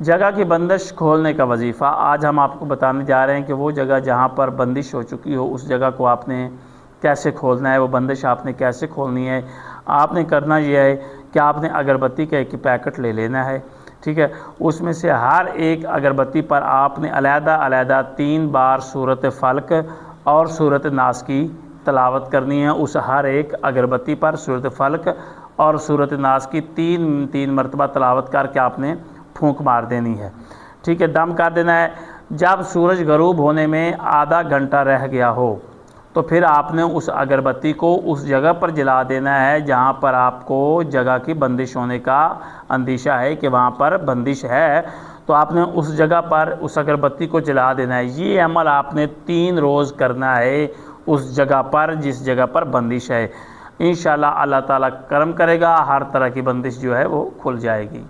जगह की बंदिश खोलने का वजीफ़ा आज हम आपको बताने जा रहे हैं कि वो जगह जहाँ पर बंदिश हो चुकी हो उस जगह को आपने कैसे खोलना है, वो बंदिश आपने कैसे खोलनी है। आपने करना यह है कि आपने अगरबत्ती का एक पैकेट ले लेना है, ठीक है। उसमें से हर एक अगरबत्ती पर आपने अलहदा 3 बार सूरत फल्क और सूरत नास की तलावत करनी है। उस हर एक अगरबत्ती पर सूरत फल्क और सूरत नास की 3 मरतबा तलावत करके आपने फूंक मार देनी है, ठीक है। दम कर देना है। जब सूरज गरूब होने में आधा घंटा रह गया हो तो फिर आपने उस अगरबत्ती को उस जगह पर जला देना है जहाँ पर आपको जगह की बंदिश होने का अंदेशा है कि वहाँ पर बंदिश है, तो आपने उस जगह पर उस अगरबत्ती को जला देना है। ये अमल आपने 3 रोज़ करना है उस जगह पर जिस जगह पर बंदिश है। इंशाअल्लाह अल्लाह ताला करम करेगा, हर तरह की बंदिश जो है वो खुल जाएगी।